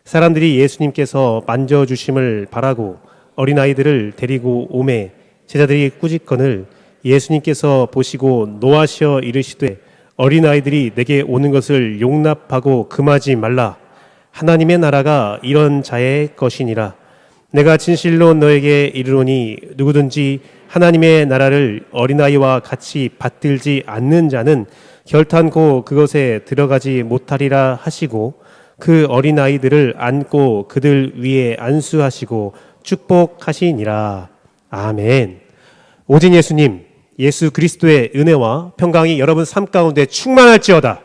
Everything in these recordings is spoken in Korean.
사람들이 예수님께서 만져주심을 바라고 어린아이들을 데리고 오매 제자들이 꾸짖거늘 예수님께서 보시고 노하시어 이르시되 어린아이들이 내게 오는 것을 용납하고 금하지 말라. 하나님의 나라가 이런 자의 것이니라. 내가 진실로 너에게 이르노니 누구든지 하나님의 나라를 어린아이와 같이 받들지 않는 자는 결탄코 그것에 들어가지 못하리라 하시고 그 어린아이들을 안고 그들 위에 안수하시고 축복하시니라. 아멘. 오직 예수님, 예수 그리스도의 은혜와 평강이 여러분 삶 가운데 충만할지어다.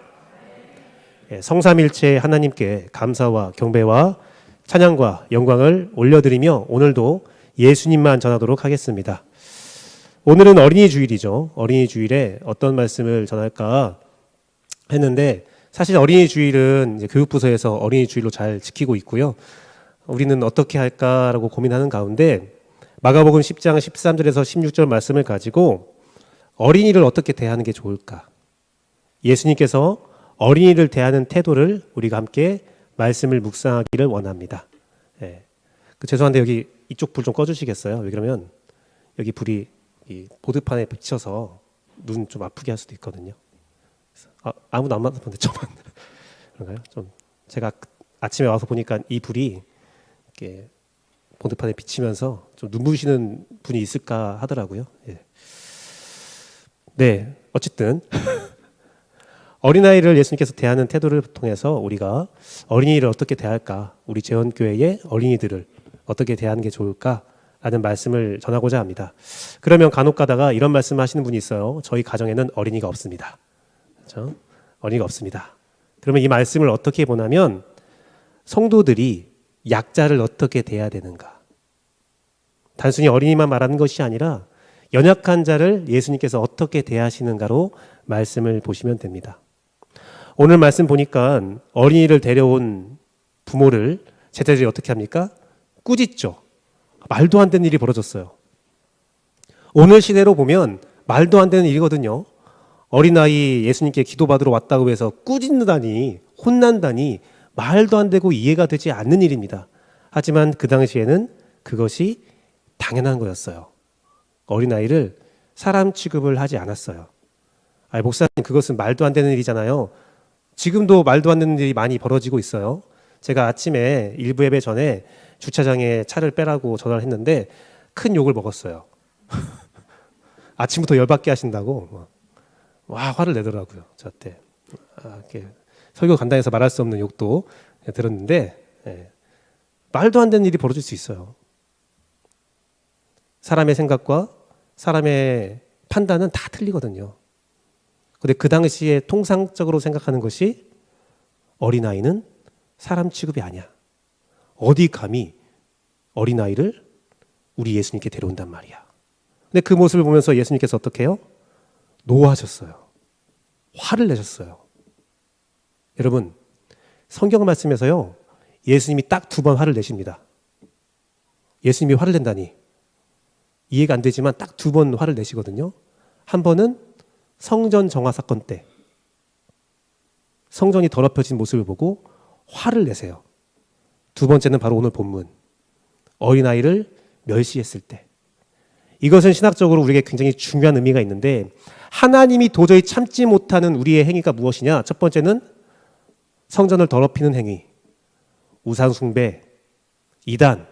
성삼일체 하나님께 감사와 경배와 찬양과 영광을 올려드리며 오늘도 예수님만 전하도록 하겠습니다. 오늘은 어린이 주일이죠. 어린이 주일에 어떤 말씀을 전할까 했는데 사실 어린이 주일은 이제 교육부서에서 어린이 주일로 잘 지키고 있고요. 우리는 어떻게 할까라고 고민하는 가운데 마가복음 10장 13절에서 16절 말씀을 가지고 어린이를 어떻게 대하는 게 좋을까? 예수님께서 어린이를 대하는 태도를 우리가 함께 말씀을 묵상하기를 원합니다. 죄송한데 여기 이쪽 불 좀 꺼주시겠어요? 왜 그러면 여기 불이 이 보드판에 비쳐서 눈 좀 아프게 할 수도 있거든요. 아무도 안 맞았는데 저만 그런가요? 좀 제가 아침에 와서 보니까 이 불이 이렇게 보드판에 비치면서 좀 눈부시는 분이 있을까 하더라고요. 네, 어쨌든 어린아이를 예수님께서 대하는 태도를 통해서 우리가 어린이를 어떻게 대할까, 우리 재원교회의 어린이들을 어떻게 대하는 게 좋을까라는 말씀을 전하고자 합니다. 그러면 간혹 가다가 이런 말씀 하시는 분이 있어요. 저희 가정에는 어린이가 없습니다. 그렇죠? 어린이가 없습니다. 그러면 이 말씀을 어떻게 보냐면 성도들이 약자를 어떻게 대해야 되는가. 단순히 어린이만 말하는 것이 아니라 연약한 자를 예수님께서 어떻게 대하시는가로 말씀을 보시면 됩니다. 오늘 말씀 보니까 어린이를 데려온 부모를 제자들이 어떻게 합니까? 꾸짖죠. 말도 안 되는 일이 벌어졌어요. 오늘 시대로 보면 말도 안 되는 일이거든요. 어린아이 예수님께 기도받으러 왔다고 해서 꾸짖는다니, 혼난다니 말도 안 되고 이해가 되지 않는 일입니다. 하지만 그 당시에는 그것이 당연한 거였어요. 어린아이를 사람 취급을 하지 않았어요. 목사님, 그것은 말도 안 되는 일이잖아요. 지금도 말도 안 되는 일이 많이 벌어지고 있어요. 제가 아침에 일부 예배 전에 주차장에 차를 빼라고 전화를 했는데 큰 욕을 먹었어요. 아침부터 열받게 하신다고 화를 내더라고요. 저한테. 이렇게 설교 간단해서 말할 수 없는 욕도 들었는데 말도 안 되는 일이 벌어질 수 있어요. 사람의 생각과 사람의 판단은 다 틀리거든요. 그런데 그 당시에 통상적으로 생각하는 것이 어린아이는 사람 취급이 아니야. 어디 감히 어린아이를 우리 예수님께 데려온단 말이야. 근데 그 모습을 보면서 예수님께서 어떻게 해요? 노하셨어요. 화를 내셨어요. 여러분, 성경 말씀에서요, 예수님이 딱 2번 화를 내십니다. 예수님이 화를 낸다니, 이해가 안 되지만 딱 두 번 화를 내시거든요. 한 번은 성전 정화 사건 때 성전이 더럽혀진 모습을 보고 화를 내세요. 두 번째는 바로 오늘 본문 어린아이를 멸시했을 때. 이것은 신학적으로 우리에게 굉장히 중요한 의미가 있는데 하나님이 도저히 참지 못하는 우리의 행위가 무엇이냐? 첫 번째는 성전을 더럽히는 행위, 우상숭배, 이단.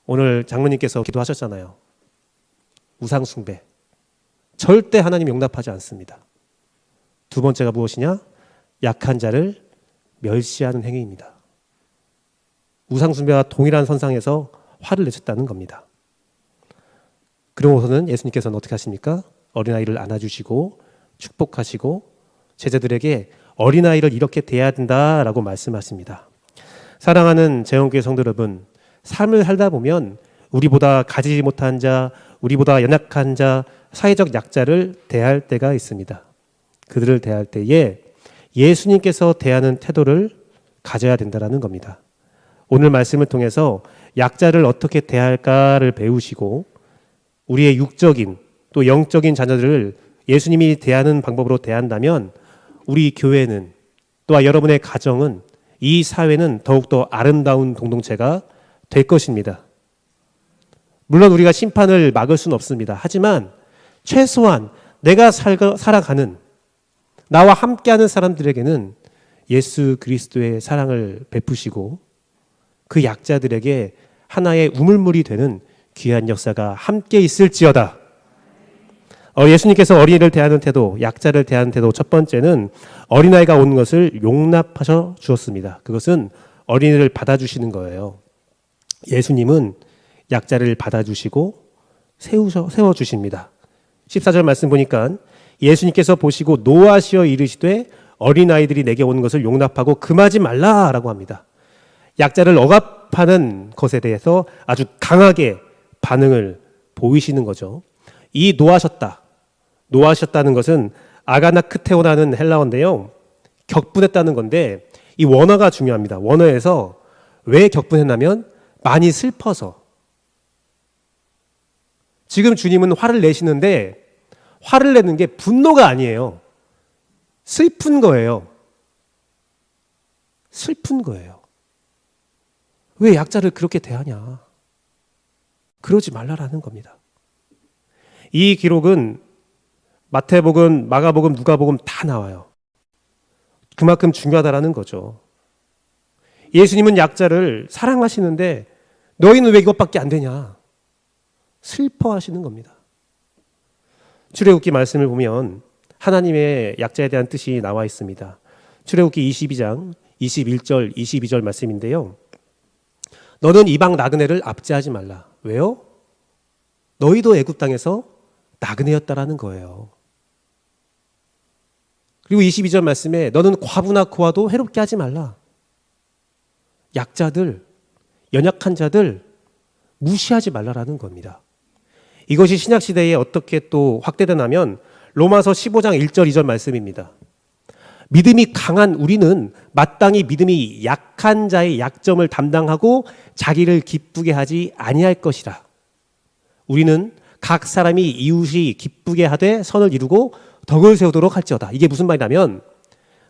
오늘 장로님께서 기도하셨잖아요. 우상숭배. 절대 하나님 용납하지 않습니다. 두 번째가 무엇이냐? 약한 자를 멸시하는 행위입니다. 우상숭배와 동일한 선상에서 화를 내셨다는 겁니다. 그러고서는 예수님께서는 어떻게 하십니까? 어린아이를 안아주시고 축복하시고 제자들에게 어린아이를 이렇게 대해야 된다라고 말씀하십니다. 사랑하는 재원교회 성도 여러분, 삶을 살다 보면 우리보다 가지지 못한 자, 우리보다 연약한 자, 사회적 약자를 대할 때가 있습니다. 그들을 대할 때에 예수님께서 대하는 태도를 가져야 된다는 겁니다. 오늘 말씀을 통해서 약자를 어떻게 대할까를 배우시고 우리의 육적인 또 영적인 자녀들을 예수님이 대하는 방법으로 대한다면 우리 교회는 또한 여러분의 가정은 이 사회는 더욱더 아름다운 공동체가 될 것입니다. 물론 우리가 심판을 막을 수는 없습니다. 하지만 최소한 내가 살아가는 나와 함께하는 사람들에게는 예수 그리스도의 사랑을 베푸시고 그 약자들에게 하나의 우물물이 되는 귀한 역사가 함께 있을지어다. 예수님께서 어린이를 대하는 태도, 약자를 대하는 태도 첫 번째는 어린아이가 온 것을 용납하셔 주었습니다. 그것은 어린이를 받아주시는 거예요. 예수님은 약자를 받아주시고 세워주십니다. 14절 말씀 보니까 예수님께서 보시고 노하시어 이르시되 어린아이들이 내게 오는 것을 용납하고 금하지 말라라고 합니다. 약자를 억압하는 것에 대해서 아주 강하게 반응을 보이시는 거죠. 이 노하셨다는 것은 아가나크테오라는 헬라어인데요. 격분했다는 건데 이 원어가 중요합니다. 원어에서 왜 격분했냐면 많이 슬퍼서. 지금 주님은 화를 내시는데 화를 내는 게 분노가 아니에요. 슬픈 거예요. 슬픈 거예요. 왜 약자를 그렇게 대하냐? 그러지 말라라는 겁니다. 이 기록은 마태복음, 마가복음, 누가복음 다 나와요. 그만큼 중요하다라는 거죠. 예수님은 약자를 사랑하시는데 너희는 왜 이것밖에 안 되냐? 슬퍼하시는 겁니다. 출애굽기 말씀을 보면 하나님의 약자에 대한 뜻이 나와 있습니다. 출애굽기 22장 21절 22절 말씀인데요. 너는 이방 나그네를 압제하지 말라. 왜요? 너희도 애굽 땅에서 나그네였다라는 거예요. 그리고 22절 말씀에 너는 과부나 고아도 해롭게 하지 말라. 약자들, 연약한 자들 무시하지 말라라는 겁니다. 이것이 신약시대에 어떻게 또 확대되냐면 로마서 15장 1절 2절 말씀입니다. 믿음이 강한 우리는 마땅히 믿음이 약한 자의 약점을 담당하고 자기를 기쁘게 하지 아니할 것이라. 우리는 각 사람이 이웃이 기쁘게 하되 선을 이루고 덕을 세우도록 할지어다. 이게 무슨 말이냐면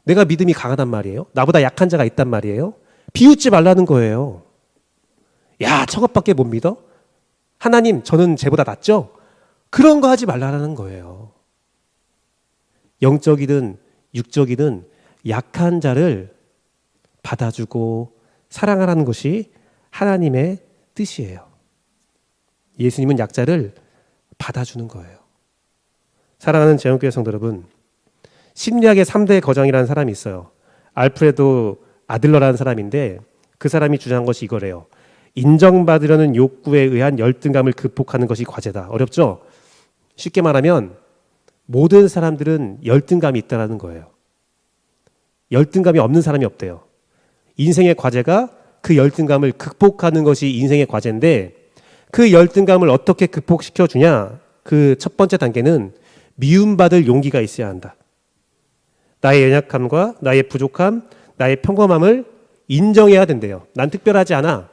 내가 믿음이 강하단 말이에요. 나보다 약한 자가 있단 말이에요. 비웃지 말라는 거예요. 야, 저것밖에 못 믿어? 하나님, 저는 쟤보다 낫죠? 그런 거 하지 말라는 거예요. 영적이든 육적이든 약한 자를 받아주고 사랑하라는 것이 하나님의 뜻이에요. 예수님은 약자를 받아주는 거예요. 사랑하는 재원교회 성도 여러분, 심리학의 3대 거장이라는 사람이 있어요. 알프레도 아들러라는 사람인데 그 사람이 주장한 것이 이거래요. 인정받으려는 욕구에 의한 열등감을 극복하는 것이 과제다. 어렵죠? 쉽게 말하면 모든 사람들은 열등감이 있다는 거예요. 열등감이 없는 사람이 없대요. 인생의 과제가 그 열등감을 극복하는 것이 인생의 과제인데 그 열등감을 어떻게 극복시켜 주냐? 그 첫 번째 단계는 미움받을 용기가 있어야 한다. 나의 연약함과 나의 부족함, 나의 평범함을 인정해야 된대요. 난 특별하지 않아.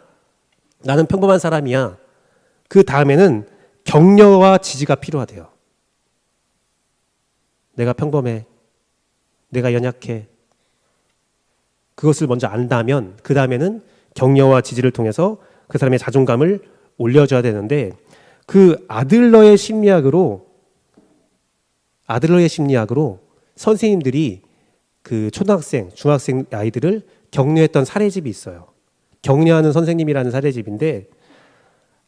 나는 평범한 사람이야. 그 다음에는 격려와 지지가 필요하대요. 내가 평범해. 내가 연약해. 그것을 먼저 안다면 그 다음에는 격려와 지지를 통해서 그 사람의 자존감을 올려줘야 되는데, 그 아들러의 심리학으로 선생님들이 그 초등학생, 중학생 아이들을 격려했던 사례집이 있어요. 격려하는 선생님이라는 사례집인데,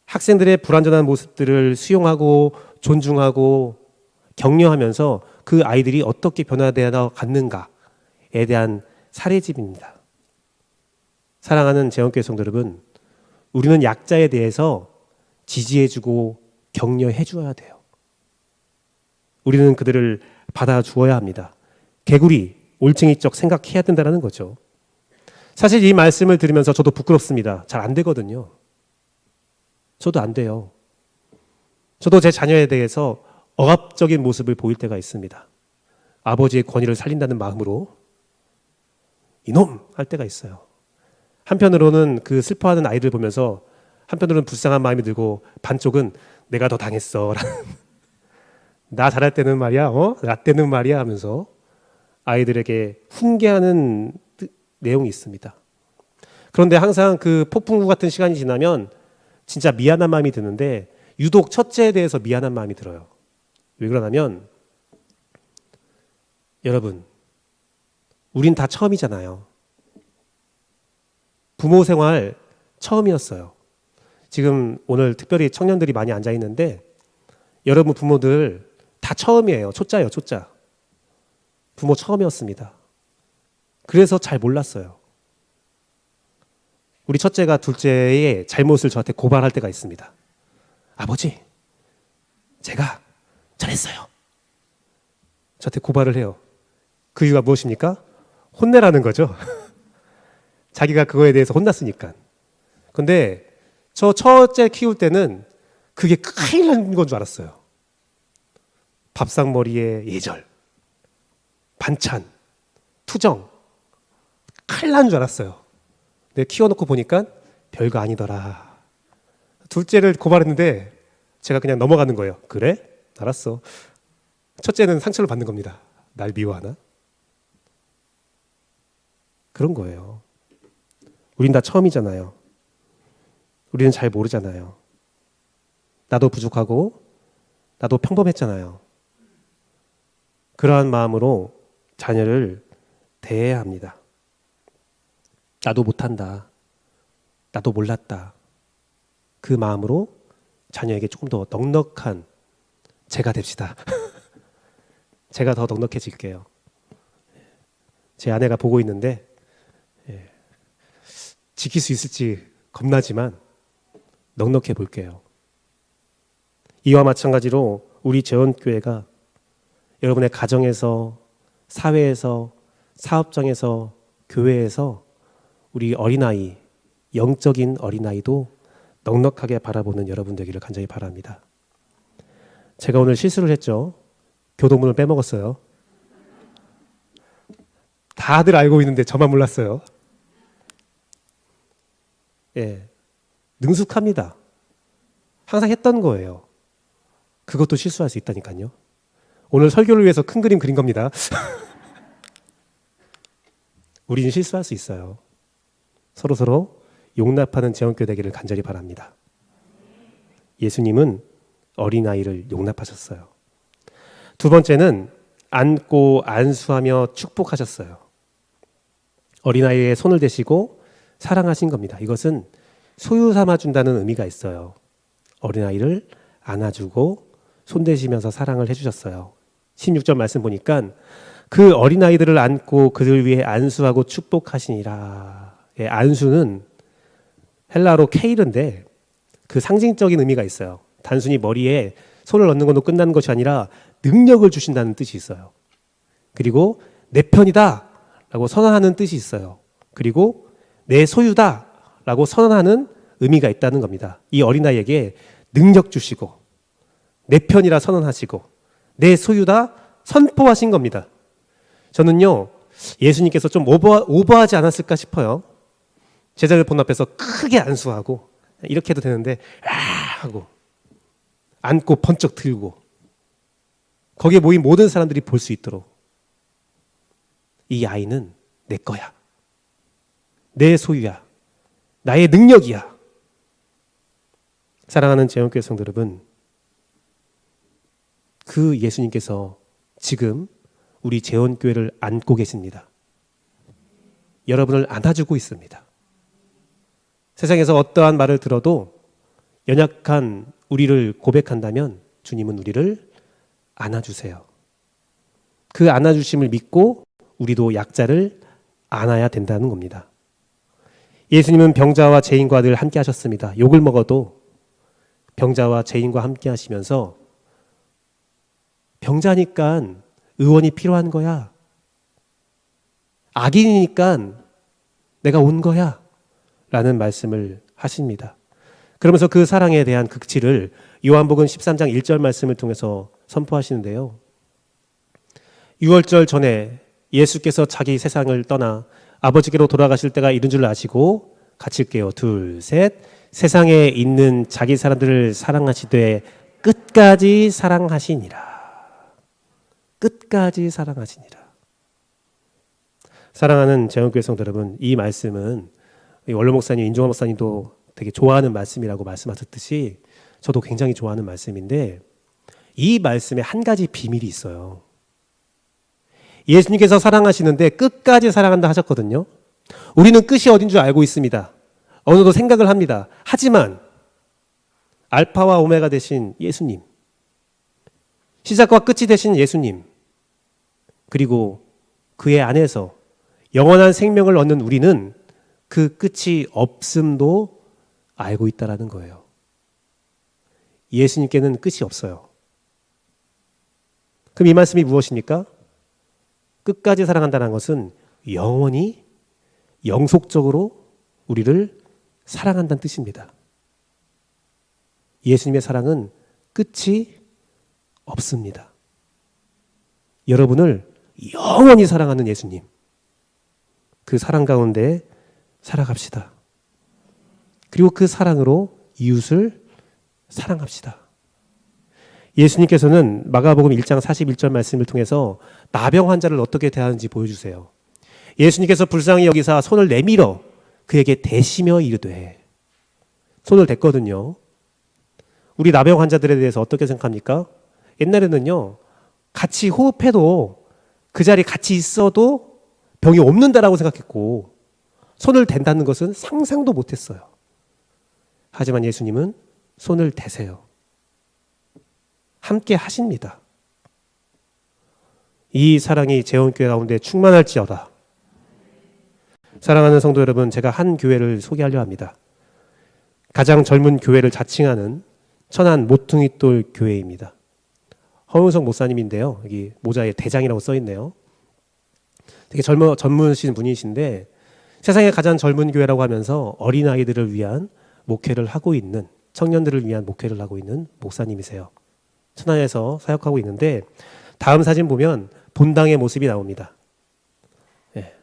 학생들의 불완전한 모습들을 수용하고 존중하고 격려하면서 그 아이들이 어떻게 변화되어 갔는가에 대한 사례집입니다. 사랑하는 재원교회 성도 여러분, 우리는 약자에 대해서 지지해주고 격려해줘야 돼요. 우리는 그들을 받아주어야 합니다. 개구리, 올챙이적 생각해야 된다는 거죠. 사실 이 말씀을 들으면서 저도 부끄럽습니다. 잘 안 되거든요. 저도 안 돼요. 저도 제 자녀에 대해서 억압적인 모습을 보일 때가 있습니다. 아버지의 권위를 살린다는 마음으로 이놈! 할 때가 있어요. 한편으로는 그 슬퍼하는 아이들 보면서 한편으로는 불쌍한 마음이 들고, 반쪽은 내가 더 당했어. 나 잘할 때는 말이야, 나 때는 말이야 하면서 아이들에게 훈계하는 내용이 있습니다. 그런데 항상 그 폭풍우 같은 시간이 지나면 진짜 미안한 마음이 드는데, 유독 첫째에 대해서 미안한 마음이 들어요. 왜 그러냐면, 여러분, 우린 다 처음이잖아요. 부모 생활 처음이었어요. 지금 오늘 특별히 청년들이 많이 앉아 있는데, 여러분 부모들 다 처음이에요. 초짜예요, 초짜. 부모 처음이었습니다. 그래서 잘 몰랐어요. 우리 첫째가 둘째의 잘못을 저한테 고발할 때가 있습니다. 아버지, 제가 잘했어요. 저한테 고발을 해요. 그 이유가 무엇입니까? 혼내라는 거죠. 자기가 그거에 대해서 혼났으니까. 근데 저 첫째 키울 때는 그게 큰일 난 건 줄 알았어요. 밥상머리에 예절, 반찬, 투정, 큰일 난 줄 알았어요. 근데 키워놓고 보니까 별거 아니더라. 둘째를 고발했는데 제가 그냥 넘어가는 거예요. 그래? 알았어. 첫째는 상처를 받는 겁니다. 날 미워하나? 그런 거예요. 우린 다 처음이잖아요. 우리는 잘 모르잖아요. 나도 부족하고 나도 평범했잖아요. 그러한 마음으로 자녀를 대해야 합니다. 나도 못한다. 나도 몰랐다. 그 마음으로 자녀에게 조금 더 넉넉한 제가 됩시다. 제가 더 넉넉해질게요. 제 아내가 보고 있는데 지킬 수 있을지 겁나지만 넉넉해 볼게요. 이와 마찬가지로 우리 재원교회가 여러분의 가정에서, 사회에서, 사업장에서, 교회에서 우리 어린아이, 영적인 어린아이도 넉넉하게 바라보는 여러분 되기를 간절히 바랍니다. 제가 오늘 실수를 했죠. 교도문을 빼먹었어요. 다들 알고 있는데 저만 몰랐어요. 능숙합니다. 항상 했던 거예요. 그것도 실수할 수 있다니까요. 오늘 설교를 위해서 큰 그림 그린 겁니다. 우리는 실수할 수 있어요. 서로 용납하는 재원교회 되기를 간절히 바랍니다. 예수님은 어린아이를 용납하셨어요. 두 번째는 안고 안수하며 축복하셨어요. 어린아이의 손을 대시고 사랑하신 겁니다. 이것은 소유 삼아준다는 의미가 있어요. 어린아이를 안아주고 손대시면서 사랑을 해주셨어요. 16절 말씀 보니까 그 어린아이들을 안고 그들 위해 안수하고 축복하시니라. 안수는 헬라어로 케이르인데 그 상징적인 의미가 있어요. 단순히 머리에 손을 얹는 것도 끝나는 것이 아니라 능력을 주신다는 뜻이 있어요. 그리고 내 편이다 라고 선언하는 뜻이 있어요. 그리고 내 소유다 라고 선언하는 의미가 있다는 겁니다. 이 어린아이에게 능력 주시고 내 편이라 선언하시고 내 소유다 선포하신 겁니다. 저는요, 예수님께서 좀 오버하지 않았을까 싶어요. 제자들 본 앞에서 크게 안수하고 이렇게 해도 되는데 하고 안고 번쩍 들고 거기에 모인 모든 사람들이 볼 수 있도록 이 아이는 내 거야. 내 소유야. 나의 능력이야. 사랑하는 재원교회 성도 여러분, 그 예수님께서 지금 우리 재원교회를 안고 계십니다. 여러분을 안아주고 있습니다. 세상에서 어떠한 말을 들어도 연약한 우리를 고백한다면 주님은 우리를 안아주세요. 그 안아주심을 믿고 우리도 약자를 안아야 된다는 겁니다. 예수님은 병자와 죄인과 늘 함께 하셨습니다. 욕을 먹어도 병자와 죄인과 함께 하시면서 병자니까 의원이 필요한 거야. 악인이니까 내가 온 거야. 라는 말씀을 하십니다. 그러면서 그 사랑에 대한 극치를 요한복음 13장 1절 말씀을 통해서 선포하시는데요. 유월절 전에 예수께서 자기 세상을 떠나 아버지께로 돌아가실 때가 이른 줄 아시고 같이 할게요. 둘, 셋. 세상에 있는 자기 사람들을 사랑하시되 끝까지 사랑하시니라. 끝까지 사랑하시니라. 사랑하는 재원교회 성도 여러분, 이 말씀은 원로 목사님, 인종환 목사님도 되게 좋아하는 말씀이라고 말씀하셨듯이 저도 굉장히 좋아하는 말씀인데 이 말씀에 한 가지 비밀이 있어요. 예수님께서 사랑하시는데 끝까지 사랑한다 하셨거든요. 우리는 끝이 어딘 줄 알고 있습니다. 어느 정도 생각을 합니다. 하지만 알파와 오메가 되신 예수님, 시작과 끝이 되신 예수님, 그리고 그의 안에서 영원한 생명을 얻는 우리는 그 끝이 없음도 알고 있다라는 거예요. 예수님께는 끝이 없어요. 그럼 이 말씀이 무엇입니까? 끝까지 사랑한다는 것은 영원히 영속적으로 우리를 사랑한다는 뜻입니다. 예수님의 사랑은 끝이 없습니다. 여러분을 영원히 사랑하는 예수님, 그 사랑 가운데 살아갑시다. 그리고 그 사랑으로 이웃을 사랑합시다. 예수님께서는 마가복음 1장 41절 말씀을 통해서 나병 환자를 어떻게 대하는지 보여주세요. 예수님께서 불쌍히 여기사 손을 내밀어 그에게 대시며 이르되, 손을 댔거든요. 우리 나병 환자들에 대해서 어떻게 생각합니까? 옛날에는요, 같이 호흡해도 그 자리에 같이 있어도 병이 옮는다라고 생각했고 손을 댄다는 것은 상상도 못했어요. 하지만 예수님은 손을 대세요. 함께 하십니다. 이 사랑이 재원교회 가운데 충만할지어다. 사랑하는 성도 여러분, 제가 한 교회를 소개하려 합니다. 가장 젊은 교회를 자칭하는 천안 모퉁이돌 교회입니다. 허은석 목사님인데요. 여기 모자에 대장이라고 써 있네요. 되게 젊으신 분이신데 세상에 가장 젊은 교회라고 하면서 어린아이들을 위한 목회를 하고 있는, 청년들을 위한 목회를 하고 있는 목사님이세요. 천안에서 사역하고 있는데 다음 사진 보면 본당의 모습이 나옵니다. 네.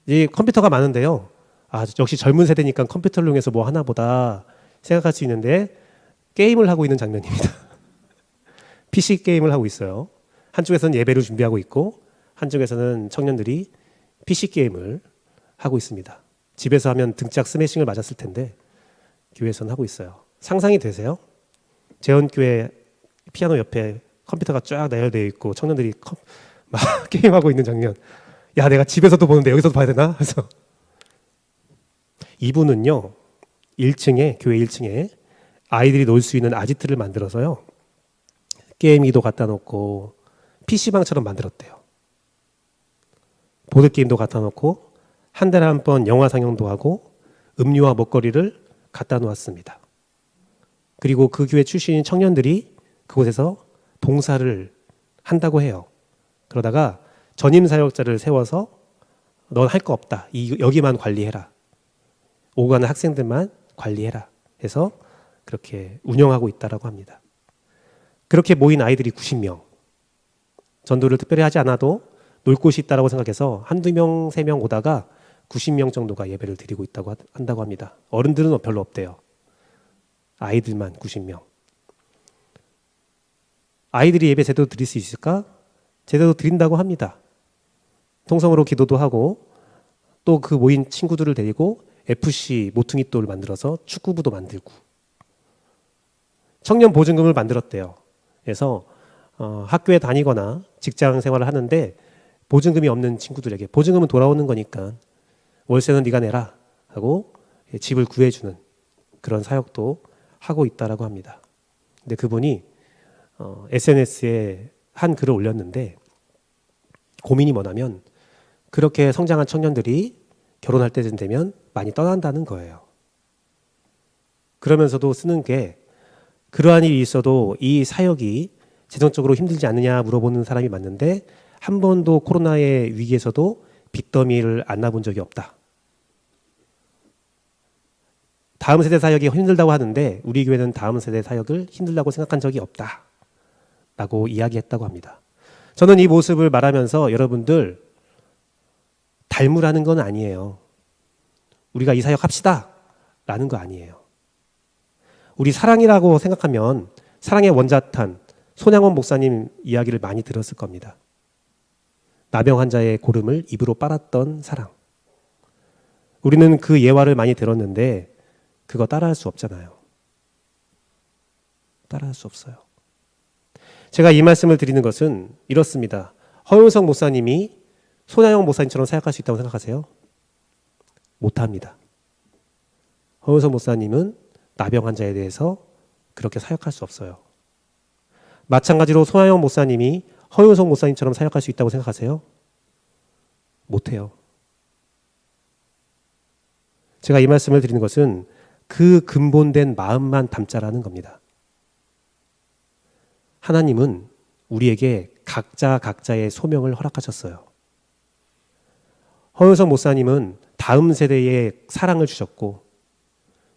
이 컴퓨터가 많은데요. 역시 젊은 세대니까 컴퓨터를 이용해서 뭐 하나 보다 생각할 수 있는데 게임을 하고 있는 장면입니다. PC 게임을 하고 있어요. 한쪽에서는 예배를 준비하고 있고 한쪽에서는 청년들이 PC 게임을 하고 있습니다. 집에서 하면 등짝 스매싱을 맞았을 텐데 교회에서는 하고 있어요. 상상이 되세요? 재원교회 피아노 옆에 컴퓨터가 쫙 나열되어 있고 청년들이 막 게임하고 있는 장면. 야, 내가 집에서도 보는데 여기서도 봐야 되나? 그래서 이분은요, 1층에, 교회 1층에 아이들이 놀 수 있는 아지트를 만들어서요, 게임기도 갖다 놓고 PC방처럼 만들었대요. 보드게임도 갖다 놓고 한 달에 한 번 영화 상영도 하고 음료와 먹거리를 갖다 놓았습니다. 그리고 그 교회 출신인 청년들이 그곳에서 봉사를 한다고 해요. 그러다가 전임 사역자를 세워서 넌 할 거 없다. 여기만 관리해라. 오고 가는 학생들만 관리해라 해서 그렇게 운영하고 있다고 합니다. 그렇게 모인 아이들이 90명. 전도를 특별히 하지 않아도 놀 곳이 있다고 생각해서 한두 명, 3명 오다가 90명 정도가 예배를 드리고 있다고 한다고 합니다. 어른들은 별로 없대요. 아이들만 90명. 아이들이 예배 제대로 드릴 수 있을까? 제대로 드린다고 합니다. 통성으로 기도도 하고 또 그 모인 친구들을 데리고 FC 모퉁이돌을 만들어서 축구부도 만들고 청년 보증금을 만들었대요. 그래서 학교에 다니거나 직장 생활을 하는데 보증금이 없는 친구들에게 보증금은 돌아오는 거니까 월세는 네가 내라 하고 집을 구해주는 그런 사역도 하고 있다라고 합니다. 근데 그분이 SNS에 한 글을 올렸는데 고민이 뭐냐면 그렇게 성장한 청년들이 결혼할 때쯤 되면 많이 떠난다는 거예요. 그러면서도 쓰는 게 그러한 일이 있어도 이 사역이 재정적으로 힘들지 않느냐 물어보는 사람이 많은데 한 번도 코로나의 위기에서도 빚더미를 안 놔본 적이 없다. 다음 세대 사역이 힘들다고 하는데 우리 교회는 다음 세대 사역을 힘들다고 생각한 적이 없다. 라고 이야기했다고 합니다. 저는 이 모습을 말하면서 여러분들 닮으라는 건 아니에요. 우리가 이 사역 합시다. 라는 거 아니에요. 우리 사랑이라고 생각하면 사랑의 원자탄 손양원 목사님 이야기를 많이 들었을 겁니다. 나병 환자의 고름을 입으로 빨았던 사랑. 우리는 그 예화를 많이 들었는데 그거 따라할 수 없잖아요. 따라할 수 없어요. 제가 이 말씀을 드리는 것은 이렇습니다. 허윤성 목사님이 손양원 목사님처럼 사역할 수 있다고 생각하세요? 못합니다. 허윤성 목사님은 나병 환자에 대해서 그렇게 사역할 수 없어요. 마찬가지로 손양원 목사님이 허윤성 목사님처럼 사역할 수 있다고 생각하세요? 못해요. 제가 이 말씀을 드리는 것은 그 근본된 마음만 담자라는 겁니다. 하나님은 우리에게 각자의 소명을 허락하셨어요. 허윤성 목사님은 다음 세대에 사랑을 주셨고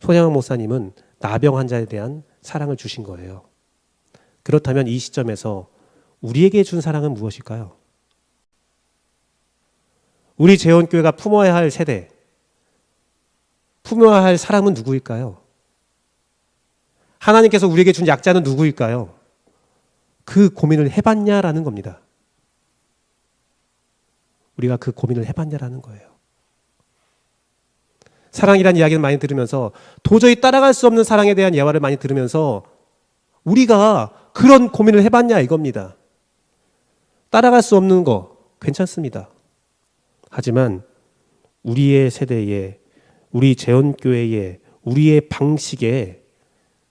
손양원 목사님은 나병 환자에 대한 사랑을 주신 거예요. 그렇다면 이 시점에서 우리에게 준 사랑은 무엇일까요? 우리 재원교회가 품어야 할 세대, 품어야 할 사람은 누구일까요? 하나님께서 우리에게 준 약자는 누구일까요? 그 고민을 해봤냐라는 겁니다. 우리가 그 고민을 해봤냐라는 거예요. 사랑이라는 이야기를 많이 들으면서 도저히 따라갈 수 없는 사랑에 대한 예화를 많이 들으면서 우리가 그런 고민을 해봤냐 이겁니다. 따라갈 수 없는 거 괜찮습니다. 하지만 우리의 세대에 우리 재원교회에 우리의 방식의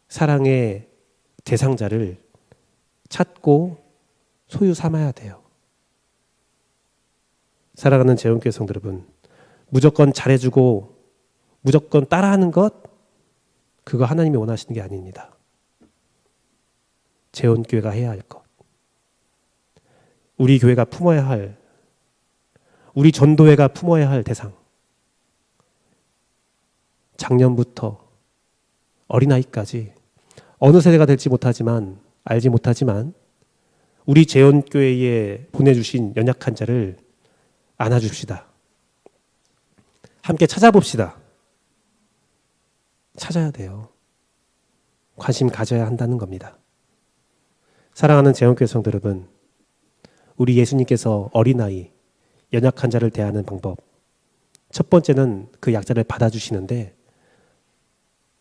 사랑의 대상자를 찾고 소유 삼아야 돼요. 사랑하는 재원교회 성도 여러분, 무조건 잘해주고 무조건 따라하는 것 그거 하나님이 원하시는 게 아닙니다. 재원교회가 해야 할 것, 우리 교회가 품어야 할, 우리 전도회가 품어야 할 대상, 작년부터 어린아이까지 어느 세대가 될지 못하지만 알지 못하지만 우리 재원교회에 보내주신 연약한 자를 안아줍시다. 함께 찾아봅시다. 찾아야 돼요. 관심 가져야 한다는 겁니다. 사랑하는 재원교회 성도 여러분, 우리 예수님께서 어린아이, 연약한 자를 대하는 방법, 첫 번째는 그 약자를 받아주시는데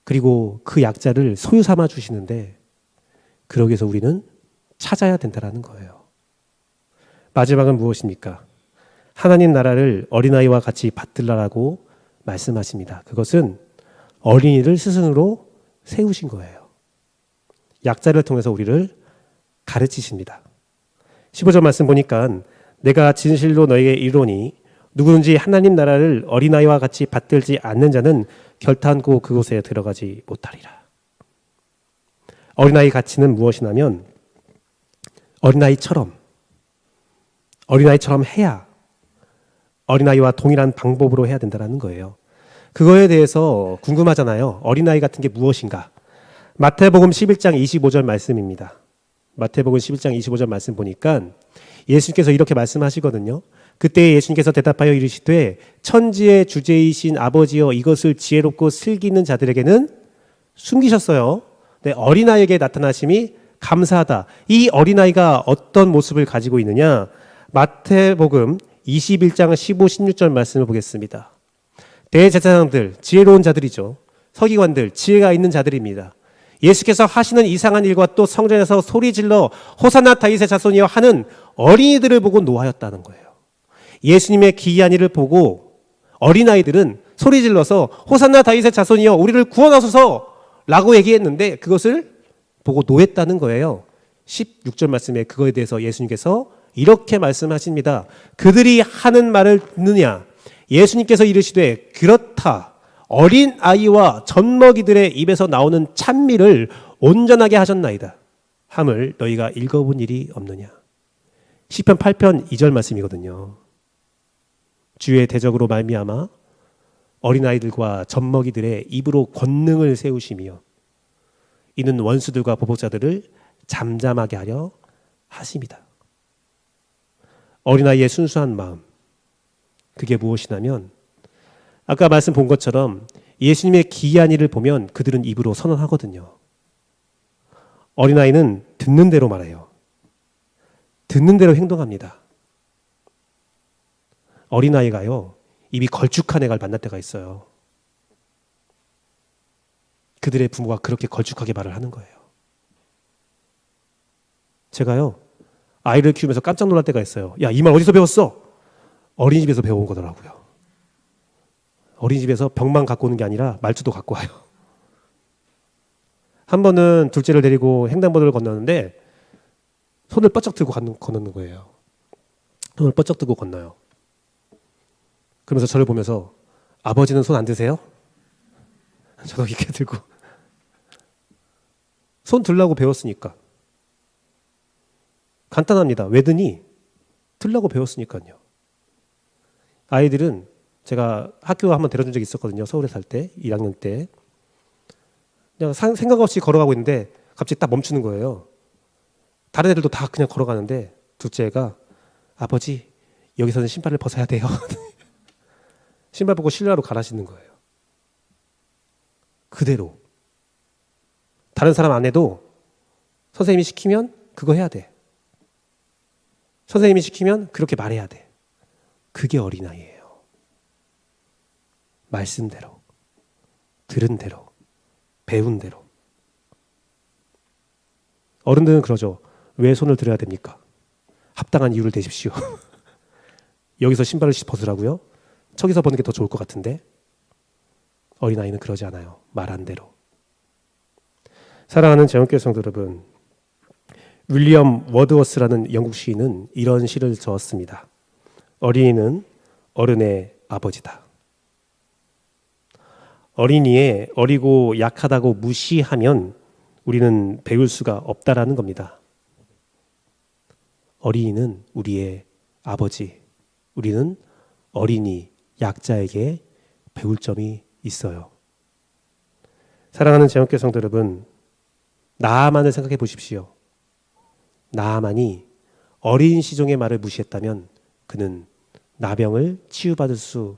그리고 그 약자를 소유 삼아 주시는데 그러기 위해서 우리는 찾아야 된다는 거예요. 마지막은 무엇입니까? 하나님 나라를 어린아이와 같이 받들라라고 말씀하십니다. 그것은 어린이를 스승으로 세우신 거예요. 약자를 통해서 우리를 가르치십니다. 15절 말씀 보니까 내가 진실로 너에게 이르노니 누구든지 하나님 나라를 어린아이와 같이 받들지 않는 자는 결탄코 그곳에 들어가지 못하리라. 어린아이 가치는 무엇이냐면 어린아이처럼 해야 어린아이와 동일한 방법으로 해야 된다는 거예요. 그거에 대해서 궁금하잖아요. 어린아이 같은 게 무엇인가? 마태복음 11장 25절 말씀입니다. 마태복음 11장 25절 말씀 보니까 예수님께서 이렇게 말씀하시거든요. 그때 예수님께서 대답하여 이르시되 천지의 주제이신 아버지여 이것을 지혜롭고 슬기 있는 자들에게는 숨기셨어요. 네, 어린아이에게 나타나심이 감사하다. 이 어린아이가 어떤 모습을 가지고 있느냐? 마태복음 21장 15, 16절 말씀을 보겠습니다. 대제사장들, 지혜로운 자들이죠. 서기관들, 지혜가 있는 자들입니다. 예수께서 하시는 이상한 일과 또 성전에서 소리질러 호산나 다윗의 자손이여 하는 어린이들을 보고 노하였다는 거예요. 예수님의 기이한 일을 보고 어린아이들은 소리질러서 호산나 다윗의 자손이여 우리를 구원하소서 라고 얘기했는데 그것을 보고 노했다는 거예요. 16절 말씀에 그거에 대해서 예수님께서 이렇게 말씀하십니다. 그들이 하는 말을 듣느냐? 예수님께서 이르시되 그렇다. 어린 아이와 젖먹이들의 입에서 나오는 찬미를 온전하게 하셨나이다. 함을 너희가 읽어본 일이 없느냐? 시편 8편 2절 말씀이거든요. 주의 대적으로 말미암아 어린아이들과 젖먹이들의 입으로 권능을 세우시며 이는 원수들과 보복자들을 잠잠하게 하려 하십니다. 어린아이의 순수한 마음, 그게 무엇이냐면 아까 말씀 본 것처럼 예수님의 기이한 일을 보면 그들은 입으로 선언하거든요. 어린아이는 듣는 대로 말해요. 듣는 대로 행동합니다. 어린아이가요, 입이 걸쭉한 애가 만날 때가 있어요. 그들의 부모가 그렇게 걸쭉하게 말을 하는 거예요. 제가요, 아이를 키우면서 깜짝 놀랄 때가 있어요. 야, 이 말 어디서 배웠어? 어린이집에서 배워온 거더라고요. 어린이집에서 벽만 갖고 오는 게 아니라 말투도 갖고 와요. 한 번은 둘째를 데리고 횡단보도를 건너는데 손을 뻗쩍 들고 건너는 거예요. 손을 뻗쩍 들고 건너요. 그러면서 저를 보면서 아버지는 손 안 드세요? 저도 이렇게 들고 손 들라고 배웠으니까. 간단합니다. 왜 드니? 들라고 배웠으니까요. 아이들은 제가 학교 한번 데려준 적이 있었거든요. 서울에 살 때, 1학년 때. 그냥 생각 없이 걸어가고 있는데 갑자기 딱 멈추는 거예요. 다른 애들도 다 그냥 걸어가는데 둘째가 아버지, 여기서는 신발을 벗어야 돼요. 신발 벗고 실내로 가라 신는 거예요. 그대로. 다른 사람 안 해도 선생님이 시키면 그거 해야 돼. 선생님이 시키면 그렇게 말해야 돼. 그게 어린아이예요. 말씀대로, 들은 대로, 배운 대로. 어른들은 그러죠. 왜 손을 들어야 됩니까? 합당한 이유를 대십시오. 여기서 신발을 벗으라고요? 저기서 벗는 게 더 좋을 것 같은데. 어린아이는 그러지 않아요. 말한 대로. 사랑하는 재원교회 성도 여러분, 윌리엄 워드워스라는 영국 시인은 이런 시를 적었습니다. 어린이는 어른의 아버지다. 어린이의 어리고 약하다고 무시하면 우리는 배울 수가 없다라는 겁니다. 어린이는 우리의 아버지, 우리는 어린이, 약자에게 배울 점이 있어요. 사랑하는 재원교회 성도 여러분, 나아만을 생각해 보십시오. 나아만이 어린 시종의 말을 무시했다면 그는 나병을 치유받을 수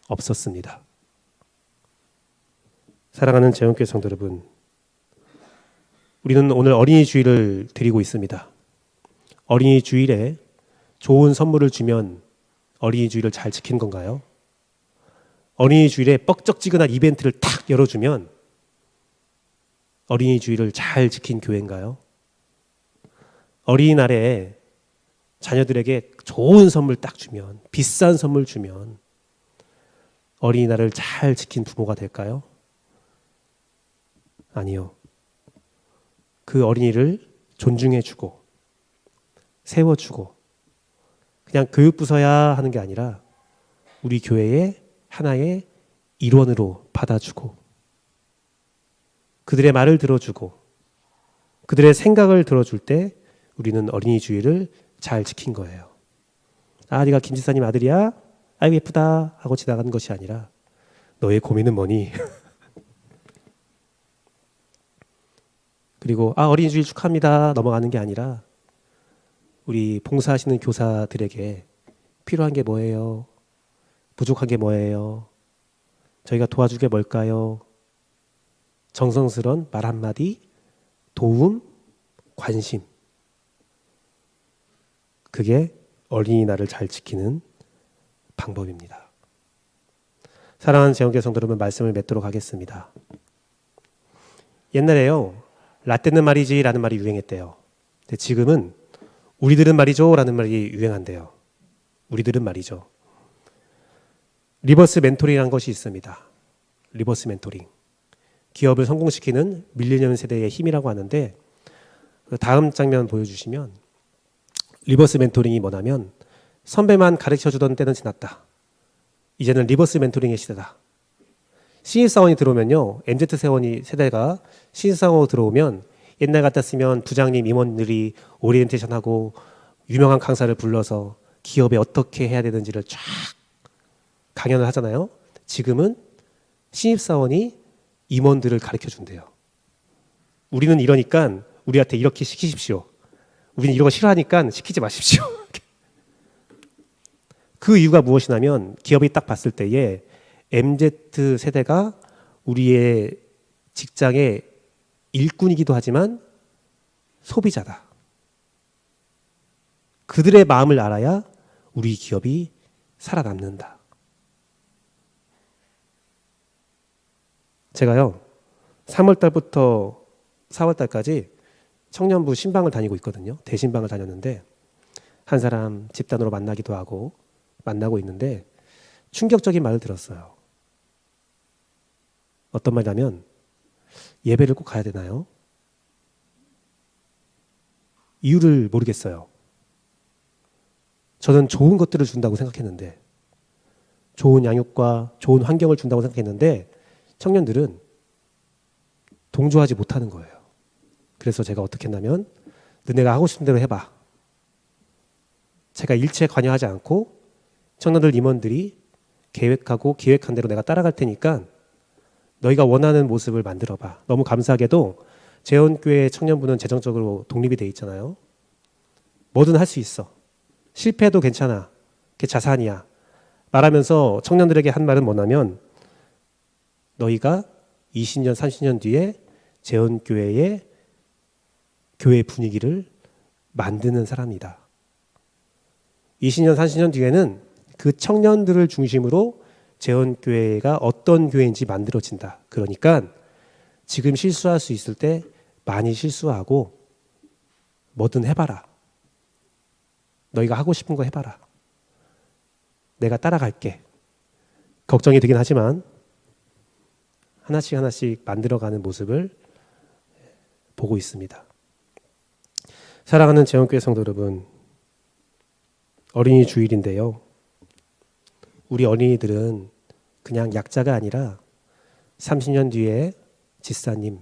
없었습니다. 사랑하는 재원교회 성도 여러분, 우리는 오늘 어린이 주일을 드리고 있습니다. 어린이 주일에 좋은 선물을 주면 어린이 주일을 잘 지킨 건가요? 어린이 주일에 뻑적지근한 이벤트를 탁 열어주면 어린이 주일을 잘 지킨 교회인가요? 어린이날에 자녀들에게 좋은 선물 딱 주면, 비싼 선물 주면 어린이날을 잘 지킨 부모가 될까요? 아니요. 그 어린이를 존중해주고 세워주고 그냥 교육부서야 하는 게 아니라 우리 교회의 하나의 일원으로 받아주고 그들의 말을 들어주고 그들의 생각을 들어줄 때 우리는 어린이 주일을 잘 지킨 거예요. 아, 네가 김 지사님 아들이야? 아이고 예쁘다 하고 지나가는 것이 아니라 너의 고민은 뭐니? 그리고 아, 어린이 주일 축하합니다 넘어가는 게 아니라 우리 봉사하시는 교사들에게 필요한 게 뭐예요? 부족한 게 뭐예요? 저희가 도와줄 게 뭘까요? 정성스러운 말 한마디, 도움, 관심. 그게 어린이날을 잘 지키는 방법입니다. 사랑하는 재원교회 성도 여러분, 말씀을 맺도록 하겠습니다. 옛날에요, 라떼는 말이지 라는 말이 유행했대요. 근데 지금은 우리들은 말이죠 라는 말이 유행한대요. 우리들은 말이죠. 리버스 멘토링이라는 것이 있습니다. 리버스 멘토링. 기업을 성공시키는 밀레니엄 세대의 힘이라고 하는데, 다음 장면 보여주시면, 리버스 멘토링이 뭐냐면 선배만 가르쳐주던 때는 지났다. 이제는 리버스 멘토링의 시대다. 신입사원이 들어오면요, MZ 세대가 신입사원으로 들어오면 옛날 같았으면 부장님, 임원들이 오리엔테이션하고 유명한 강사를 불러서 기업에 어떻게 해야 되는지를 쫙 강연을 하잖아요. 지금은 신입사원이 임원들을 가르쳐준대요. 우리는 이러니까 우리한테 이렇게 시키십시오. 우리는 이런 거 싫어하니까 시키지 마십시오. 그 이유가 무엇이냐면, 기업이 딱 봤을 때에 MZ 세대가 우리의 직장의 일꾼이기도 하지만 소비자다. 그들의 마음을 알아야 우리 기업이 살아남는다. 제가요, 3월 달부터 4월 달까지 청년부 신방을 다니고 있거든요. 대신방을 다녔는데, 한 사람 집단으로 만나기도 하고 만나고 있는데 충격적인 말을 들었어요. 어떤 말이냐면, 예배를 꼭 가야 되나요? 이유를 모르겠어요. 저는 좋은 것들을 준다고 생각했는데, 좋은 양육과 좋은 환경을 준다고 생각했는데 청년들은 동조하지 못하는 거예요. 그래서 제가 어떻게 했냐면, 너네가 하고 싶은 대로 해봐. 제가 일체 관여하지 않고 청년들 임원들이 계획하고 기획한 대로 내가 따라갈 테니까 너희가 원하는 모습을 만들어봐. 너무 감사하게도 재원교회 청년부는 재정적으로 독립이 돼 있잖아요. 뭐든 할 수 있어. 실패해도 괜찮아. 그게 자산이야. 말하면서 청년들에게 한 말은 뭐냐면, 너희가 20년, 30년 뒤에 재원교회의 교회 분위기를 만드는 사람이다. 20년, 30년 뒤에는 그 청년들을 중심으로 재원교회가 어떤 교회인지 만들어진다. 그러니까 지금 실수할 수 있을 때 많이 실수하고 뭐든 해봐라. 너희가 하고 싶은 거 해봐라. 내가 따라갈게. 걱정이 되긴 하지만 하나씩 하나씩 만들어가는 모습을 보고 있습니다. 사랑하는 재원교회 성도 여러분, 어린이 주일인데요, 우리 어린이들은 그냥 약자가 아니라 30년 뒤에 집사님,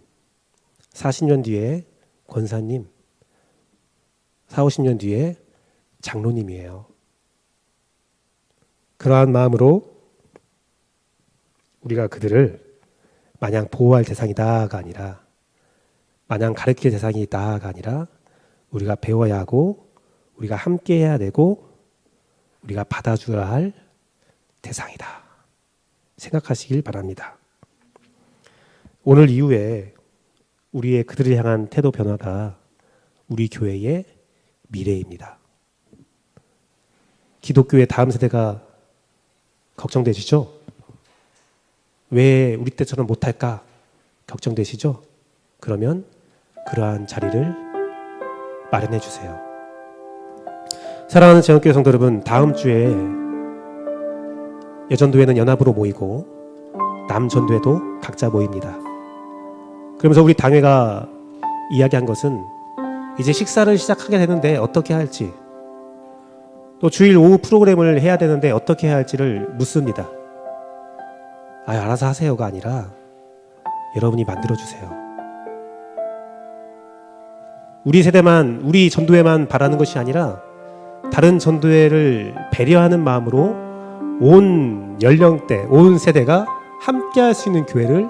40년 뒤에 권사님, 40, 50년 뒤에 장로님이에요. 그러한 마음으로 우리가 그들을 마냥 보호할 대상이다가 아니라, 마냥 가르칠 대상이다가 아니라, 우리가 배워야 하고 우리가 함께 해야 되고 우리가 받아줘야 할 대상이다 생각하시길 바랍니다. 오늘 이후에 우리의 그들을 향한 태도 변화가 우리 교회의 미래입니다. 기독교의 다음 세대가 걱정되시죠? 왜 우리 때처럼 못할까 걱정되시죠? 그러면 그러한 자리를 마련해 주세요. 사랑하는 재원교회 성도 여러분, 다음 주에 여전도회는 연합으로 모이고 남전도회도 각자 모입니다. 그러면서 우리 당회가 이야기한 것은 이제 식사를 시작하게 되는데 어떻게 할지, 또 주일 오후 프로그램을 해야 되는데 어떻게 해야 할지를 묻습니다. 알아서 하세요가 아니라 여러분이 만들어주세요. 우리 세대만, 우리 전도회만 바라는 것이 아니라 다른 전도회를 배려하는 마음으로 온 연령대, 온 세대가 함께 할 수 있는 교회를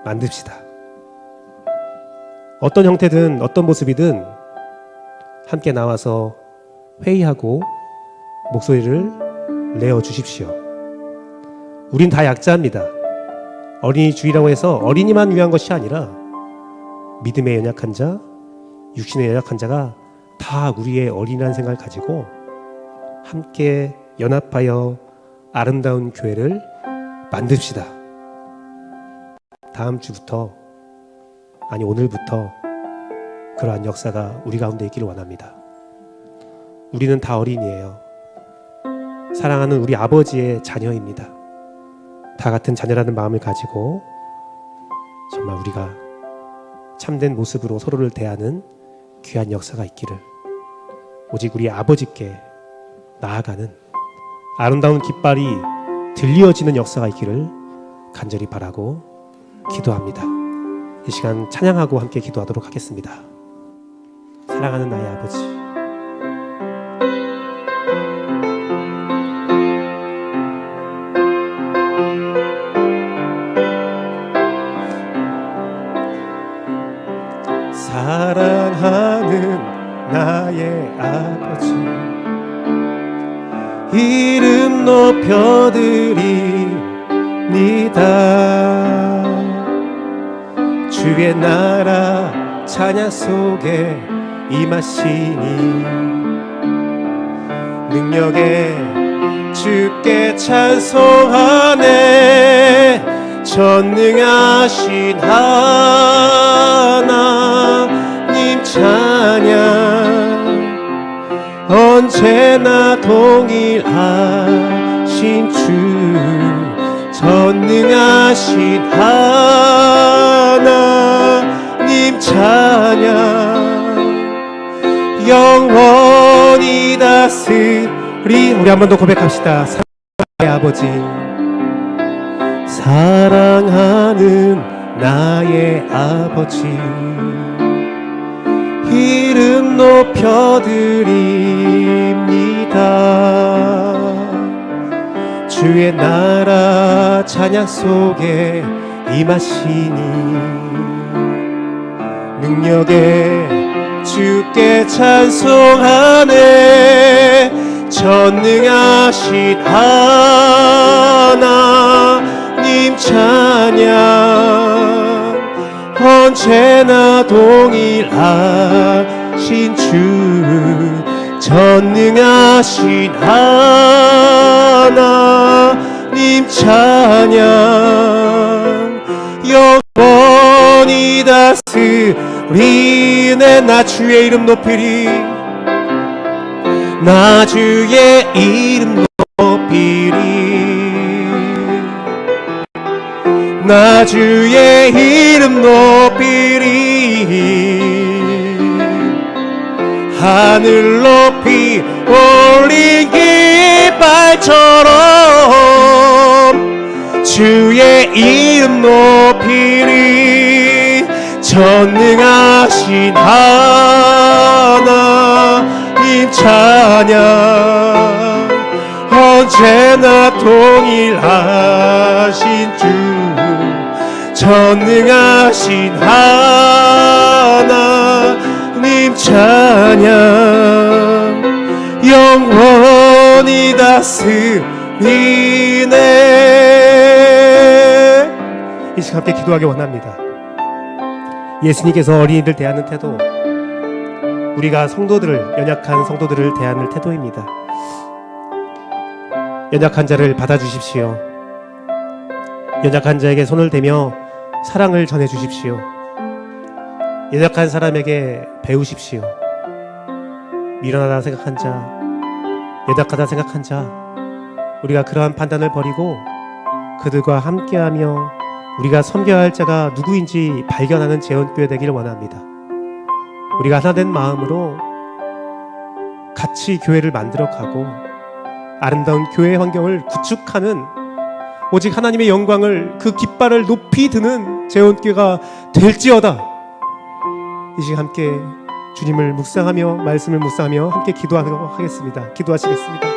만듭시다. 어떤 형태든 어떤 모습이든 함께 나와서 회의하고 목소리를 내어주십시오. 우린 다 약자입니다. 어린이 주의라고 해서 어린이만 위한 것이 아니라 믿음의 연약한 자, 육신에 연약한 자가 다 우리의 어린이라는 생각을 가지고 함께 연합하여 아름다운 교회를 만듭시다. 다음 주부터, 아니 오늘부터 그러한 역사가 우리 가운데 있기를 원합니다. 우리는 다 어린이에요. 사랑하는 우리 아버지의 자녀입니다. 다 같은 자녀라는 마음을 가지고 정말 우리가 참된 모습으로 서로를 대하는 귀한 역사가 있기를, 오직 우리 아버지께 나아가는 아름다운 깃발이 들려지는 역사가 있기를 간절히 바라고 기도합니다. 이 시간 찬양하고 함께 기도하도록 하겠습니다. 사랑하는 나의 아버지, 사랑하는 나의 아버지, 이름 높여드립니다. 주의 나라 찬양 속에 임하시니 능력에 주께 찬송하네. 전능하신 하나님 찬양, 언제나 동일하신 주, 전능하신 하나님 찬양, 영원히 다스리. 우리 한 번 더 고백합시다. 사랑하는 아버지, 사랑하는 나의 아버지, 이름 높여드립니다. 주의 나라 찬양 속에 임하시니 능력에 주께 찬송하네. 전능하신 하나님 찬양, 언제나 동일하신 주, 전능하신 하나님 찬양, 영원히 다스리네. 나 주의 이름 높이리, 나 주의 이름 높이리, 나 주의 이름 높이리. 하늘 높이 올린 깃발처럼 주의 이름 높이리. 전능하신 하나님 찬양, 언제나 동일하신 주, 전능하신 하나님 찬양, 영원히 다스리네. 이 시간 함께 기도하기 원합니다. 예수님께서 어린이들 대하는 태도, 우리가 성도들을, 연약한 성도들을 대하는 태도입니다. 연약한 자를 받아주십시오. 연약한 자에게 손을 대며 사랑을 전해주십시오. 연약한 사람에게 배우십시오. 미련하다 생각한 자, 연약하다 생각한 자, 우리가 그러한 판단을 버리고 그들과 함께하며 우리가 섬겨야 할 자가 누구인지 발견하는 재원교회 되기를 원합니다. 우리가 하나된 마음으로 같이 교회를 만들어가고 아름다운 교회 환경을 구축하는, 오직 하나님의 영광을, 그 깃발을 높이 드는 재원교회가 될지어다. 이 시간 함께 주님을 묵상하며 말씀을 묵상하며 함께 기도하도록 하겠습니다. 기도하시겠습니다.